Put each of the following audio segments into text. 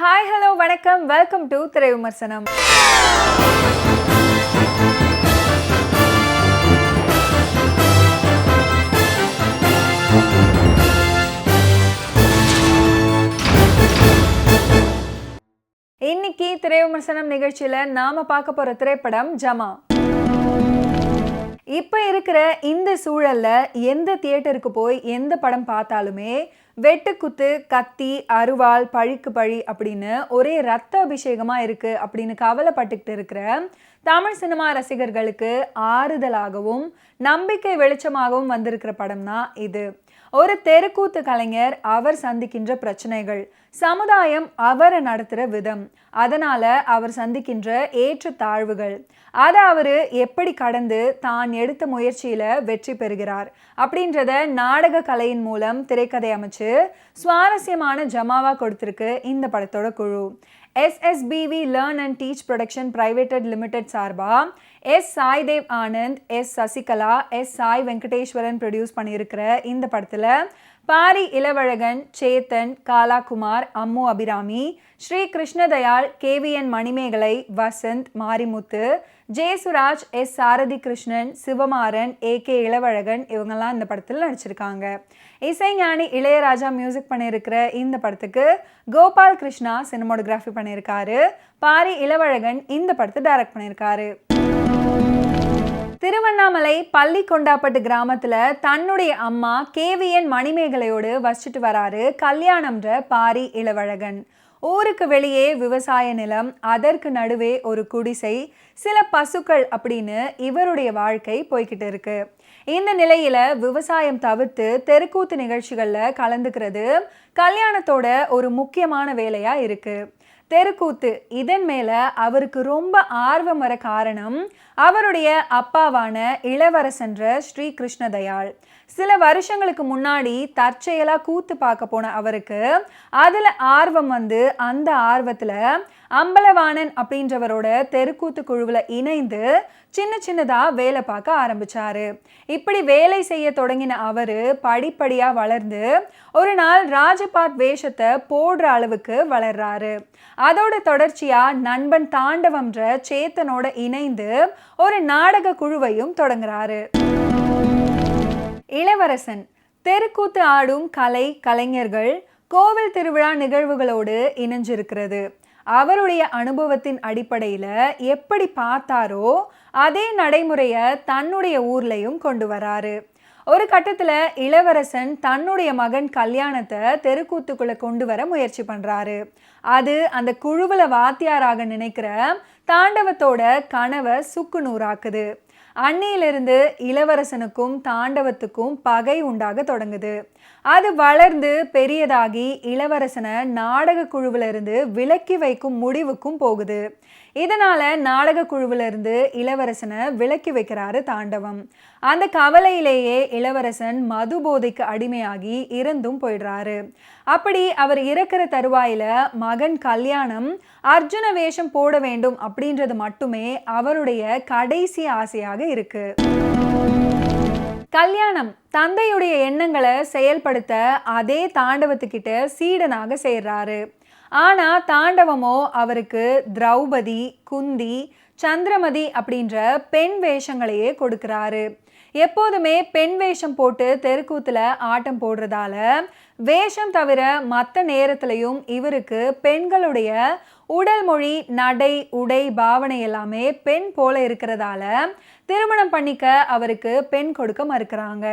Hi hello வணக்கம், welcome to திரை விமர்சனம். இன்னைக்கு திரை விமர்சனம் நிகழ்ச்சியில நாம பார்க்க போற திரைப்படம் ஜமா. இப்ப இருக்கிற இந்த சூழல்ல எந்த தியேட்டருக்கு போய் எந்த படம் பார்த்தாலுமே வெட்டுக்குத்து, கத்தி, அருவாள், பழிக்கு பழி அப்படின்னு ஒரே ரத்த அபிஷேகமா இருக்கு அப்படின்னு கவலைப்பட்டுக்கிட்டு இருக்கிற தமிழ் சினிமா ரசிகர்களுக்கு ஆறுதலாகவும் நம்பிக்கை வெளிச்சமாகவும் வந்திருக்கிற படம் தான் இது. ஒரு தெருக்கூத்து கலைஞர், அவர் சந்திக்கின்ற பிரச்சனைகள், சமுதாயம் அவரை நடத்துகிற விதம், அதனால அவர் சந்திக்கின்ற ஏற்ற தாழ்வுகள், அதை அவர் எப்படி கடந்து தான் எடுத்த முயற்சியில வெற்றி பெறுகிறார் அப்படின்றத நாடக கலையின் மூலம் திரைக்கதை அமைச்சு சுவாரஸ்யமான ஜமாவா கொடுத்திருக்கு இந்த படத்தோட குழு. SSBV Learn and Teach Production Privated Limited சார்பா சாய் தேவ் ஆனந்த், சசிகலா, சாய் வெங்கடேஸ்வரன் ப்ரொடியூஸ் பண்ணியிருக்கிற இந்த படத்துல பாரி இளவழகன், சேத்தன், காலாகுமார், அம்மு அபிராமி, ஸ்ரீ கிருஷ்ணதயாள், KVN மணிமேகலை, வசந்த், மாரிமுத்து, ஜெயசுராஜ், சாரதி கிருஷ்ணன், சிவமாறன், AK இளவழகன் இவங்கெல்லாம் இந்த படத்தில் நடிச்சிருக்காங்க. இசைஞானி இளையராஜா மியூசிக் பண்ணியிருக்கிற இந்த படத்துக்கு கோபால் கிருஷ்ணா சினிமோட்டோகிராஃபி பண்ணியிருக்காரு. பாரி இளவழகன் இந்த படத்தை டைரக்ட் பண்ணியிருக்காரு. திருவண்ணாமலை பள்ளிக்கொண்டாப்பட்டு கிராமத்துல தன்னுடைய அம்மா KVN மணிமேகலையோடு வசிச்சுட்டு வராரு கல்யாணம்ன்ற பாரி இளவழகன். ஊருக்கு வெளியே விவசாய நிலம், அதற்கு நடுவே ஒரு குடிசை, சில பசுக்கள் அப்படின்னு இவருடைய வாழ்க்கை போய்கிட்டு இருக்கு. இந்த நிலையில விவசாயம் தவிர்த்து தெருக்கூத்து நிகழ்ச்சிகள்ல கலந்துக்கிறது கல்யாணத்தோட ஒரு முக்கியமான வேலையா இருக்கு. தெருக்கூத்து, இதன் மேல அவருக்கு ரொம்ப ஆர்வம் வர காரணம் அவருடைய அப்பாவான இளவரசன்ற ஸ்ரீ கிருஷ்ணதயாள். சில வருஷங்களுக்கு முன்னாடி தற்செயலா கூத்து பார்க்க போன அவருக்கு அதுல ஆர்வம் வந்து அந்த ஆர்வத்துல அம்பலவாணன் அப்படின்றவரோட தெருக்கூத்து குழுவில் இணைந்து சின்ன சின்னதா வேலை பார்க்க ஆரம்பிச்சாரு. இப்படி வேலை செய்ய தொடங்கின அவரு படிப்படியா வளர்ந்து ஒரு நாள் ராஜபாட் வேஷத்தை போடுற அளவுக்கு வளர்றாரு. அதோட தொடர்ச்சியா நண்பன் தாண்டவம்ன்ற சேத்தனோட இணைந்து ஒரு நாடக குழுவையும் தொடங்குறாரு. இளவரசன் தெருக்கூத்து ஆடும் கலைஞர்கள் கோவில் திருவிழா நிகழ்வுகளோடு இணைஞ்சிருக்கிறது. அவருடைய அனுபவத்தின் அடிப்படையில எப்படி பார்த்தாரோ அதே நடைமுறைய தன்னுடைய ஊர்லயும் கொண்டு வராரு. ஒரு கட்டத்துல இளவரசன் தன்னுடைய மகன் கல்யாணத்தை தெருக்கூத்துக்குள்ள கொண்டு வர முயற்சி பண்றாரு. அது அந்த குழுவுல வாத்தியாராக நினைக்கிற தாண்டவத்தோட கனவை சுக்கு நூறாக்குது. அன்னையிலிருந்து இளவரசனுக்கும் தாண்டவத்துக்கும் பகை உண்டாக தொடங்குது. அது வளர்ந்து பெரியதாகி இளவரசனை நாடக குழுவில இருந்து விலக்கி வைக்கும் முடிவுக்கும் போகுது. இதனால நாடக குழுவில இருந்து இளவரசனை விலக்கி வைக்கிறாரு தாண்டவம். அந்த கவலையிலேயே இளவரசன் மது போதைக்கு அடிமையாகி இறந்தும் போயிடுறாரு. அப்படி அவர் இறக்கிற தருவாயில மகன் கல்யாணம் அர்ஜுன வேஷம் போட வேண்டும் அப்படின்றது மட்டுமே அவருடைய கடைசி ஆசையாக இருக்கு. கல்யாணம் தந்தையுடைய எண்ணங்களை செயல்படுத்த அதே தாண்டவத்துக்கிட்ட சீடனாக சேர்றாரு. ஆனா தாண்டவமோ அவருக்கு திரௌபதி, குந்தி, சந்திரமதி அப்படின்ற பெண் வேஷங்களையே கொடுக்கிறாரு. எப்போதுமே பெண் வேஷம் போட்டு தெருக்கூத்துல ஆட்டம் போடுறதால வேஷம் தவிர மற்ற நேரத்திலையும் இவருக்கு பெண்களுடைய உடல் மொழி, நடை, உடை, பாவனை எல்லாமே பெண் போல இருக்கிறதால திருமணம் பண்ணிக்க அவருக்கு பெண் கொடுக்க மறுக்கிறாங்க.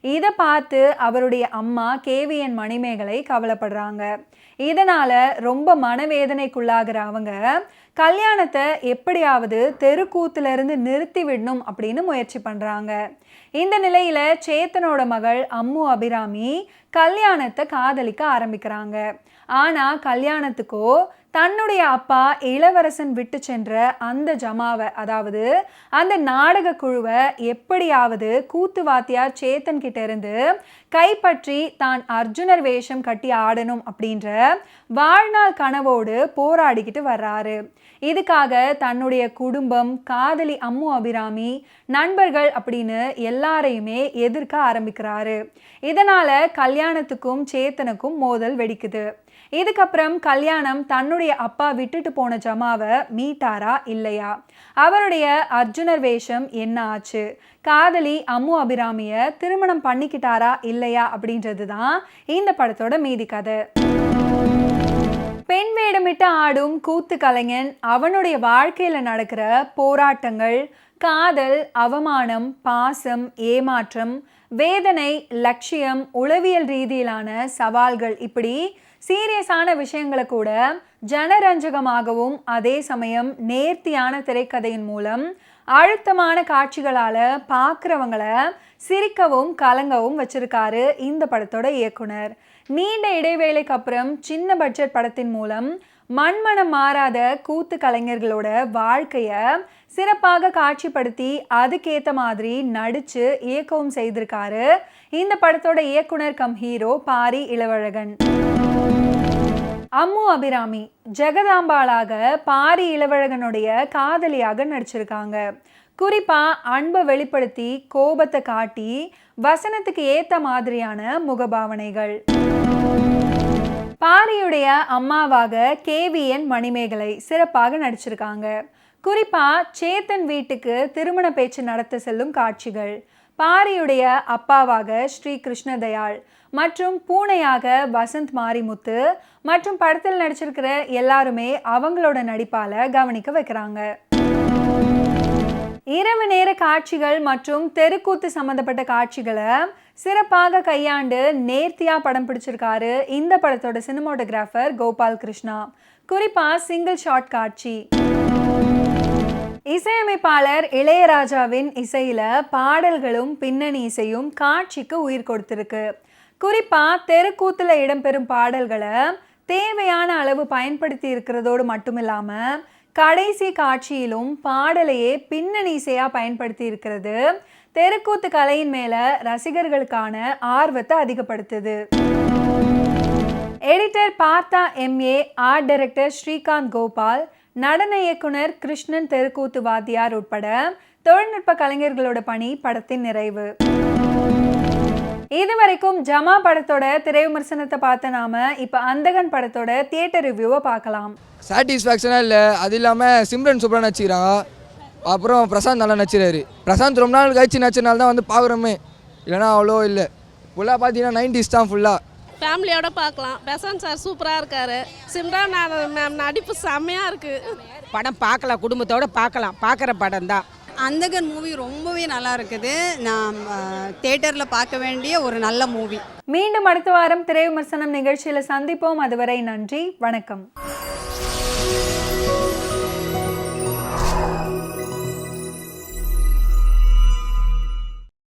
இதை பார்த்து அவருடைய அம்மா KVN மணிமேகலை கவலைப்படுறாங்க. இதனால ரொம்ப மனவேதனைக்குள்ளாகிற அவங்க கல்யாணத்தை எப்படியாவது தெருக்கூத்துல இருந்து நிறுத்தி விடணும் அப்படின்னு முயற்சி பண்றாங்க. இந்த நிலையில சேத்தனோட மகள் அம்மு அபிராமி கல்யாணத்தை காதலிக்க ஆரம்பிக்கிறாங்க. ஆனா கல்யாணத்துக்கோ தன்னுடைய அப்பா இளவரசன் விட்டு சென்ற அந்த ஜமாவை, அதாவது அந்த நாடக குழுவை எப்படியாவது கூத்து வாத்தியார் சேத்தன் கிட்ட இருந்து கைப்பற்றி தான் அர்ஜுனர் வேஷம் கட்டி ஆடணும் அப்படின்ற வாழ்நாள் கனவோடு போராடிக்கிட்டு வர்றாரு. இதுக்காக தன்னுடைய குடும்பம், காதலி அம்மு அபிராமி, நண்பர்கள் அப்படின்னு எல்லாரையுமே எதிர்க்க ஆரம்பிக்கிறாரு. இதனால கல்யாணத்துக்கும் சேத்தனுக்கும் மோதல் வெடிக்குது. இதுக்கப்புறம் கல்யாணம் தன்னுடைய அப்பா விட்டுட்டு போன ஜமாவை மீட்டாரா இல்லையா, அவருடைய அர்ஜுனர் வேஷம் என்ன ஆச்சு, காதலி அம்மு அபிராமிய திருமணம் பண்ணிக்கிட்டாரா இல்லையா அப்படின்றது தான் இந்த படத்தோட மீதி கதை. பெண் வேடமிட்டு ஆடும் கூத்து கலைஞன் அவனுடைய வாழ்க்கையில நடக்கிற போராட்டங்கள், காதல், அவமானம், பாசம், ஏமாற்றம், வேதனை, லட்சியம், உளவியல் ரீதியிலான சவால்கள், இப்படி சீரியஸான விஷயங்களை கூட ஜனரஞ்சகமாகவும் அதே சமயம் நேர்த்தியான திரைக்கதையின் மூலம் அழுத்தமான காட்சிகளால பார்க்குறவங்களை சிரிக்கவும் கலங்கவும் வச்சிருக்காரு இந்த படத்தோட இயக்குனர். நீண்ட இடைவேளைக்கு அப்புறம் சின்ன பட்ஜெட் படத்தின் மூலம் மண்மனம் மாறாத கூத்து கலைஞர்களோட வாழ்க்கைய சிறப்பாக காட்சிப்படுத்தி அதுக்கேற்ற மாதிரி நடிச்சு இயக்கவும் செய்திருக்காரு இந்த படத்தோட இயக்குனர் கம் ஹீரோ பாரி இளவழகன். அம்மு அபிராமி ஜெகதாம்பாளாக பாரி இளவழகனுடைய காதலியாக நடிச்சிருக்காங்க. குறிப்பா அன்பை வெளிப்படுத்தி கோபத்தை காட்டி வசனத்துக்கு ஏத்த மாதிரியான முகபாவனைகள். பாரியுடைய அம்மாவாக KVN மணிமேகலை சிறப்பாக நடிச்சிருக்காங்க. குறிப்பா சேத்தன் வீட்டுக்கு திருமண பேச்சு நடத்த செல்லும் காட்சிகள், பாரியுடைய அப்பாவாக ஸ்ரீ கிருஷ்ணதயாள் மற்றும் பூனையாக வசந்த் மாரிமுத்து மற்றும் படத்தில் நடிச்சிருக்கிற எல்லாருமே அவங்களோட நடிப்பால கவனிக்க வைக்கிறாங்க. இரவு நேர காட்சிகள் மற்றும் தெருக்கூத்து சம்பந்தப்பட்ட காட்சிகளை சிறப்பாக கையாண்டு நேர்த்தியா படம் பிடிச்சிருக்காரு இந்த படத்தோட சினிமாட்டோகிராஃபர் கோபால் கிருஷ்ணா. குறிப்பா சிங்கிள் ஷாட் காட்சி. இசையமைப்பாளர் இளையராஜாவின் இசையில பாடல்களும் பின்னணி இசையும் காட்சிக்கு உயிர் கொடுத்திருக்கு. குறிப்பா தெருக்கூத்துல இடம்பெறும் பாடல்களை தேவையான அளவு பயன்படுத்தி இருக்கிறதோடு மட்டுமில்லாம கடைசி காட்சியிலும் பாடலையே பின்னணி இசையா பயன்படுத்தி இருக்கிறது தெருக்கூத்து கலையின் மேல ரசிகர்களுக்கான ஆர்வத்தை அதிகப்படுத்துது. எடிட்டர் பார்த்தா MA, art director Srikanth Gopal, நடன இயக்குனர் கிருஷ்ணன் தெருக்கூத்து வாத்தியார் உட்பட தொழில்நுட்ப கலைஞர்களோட பணி படத்தின் நிறைவு. இதுவரைக்கும் ஜமா படத்தோட திரை விமர்சனத்தை பார்த்த நாம இப்போ அந்தகன் படத்தோட தியேட்டர் ரிவ்யூவை பார்க்கலாம். சாட்டிஸ்ஃபேக்ஷனாக இல்லை. அது இல்லாமல் சிம்ரன் சூப்பராக நடிச்சுக்கிறாங்க. அப்புறம் பிரசாந்த் நல்லா நடிச்சிறாரு. பிரசாந்த் ரொம்ப நாள் கழிச்சு நடிச்சனால தான் வந்து பார்க்குறோமே, இல்லைனா அவ்வளோ இல்லை. ஃபுல்லாக பார்த்தீங்கன்னா 90s தான் ஃபுல்லாக. ஃபேமிலியோட பார்க்கலாம். பிரசாந்த் சார் சூப்பராக இருக்கார். சிம்ரன் மேம் நடிப்பு செம்மையாக இருக்குது. படம் பார்க்கலாம், குடும்பத்தோடு பார்க்கலாம், பார்க்குற படம் தான். அந்தகன் மூவி ரொம்பவே நல்லா இருக்குது. நான் தியேட்டரில் பார்க்க வேண்டிய ஒரு நல்ல மூவி. மீண்டும் அடுத்த வாரம் திரை விமர்சனம் நிகழ்ச்சியில் சந்திப்போம். அதுவரை நன்றி, வணக்கம்.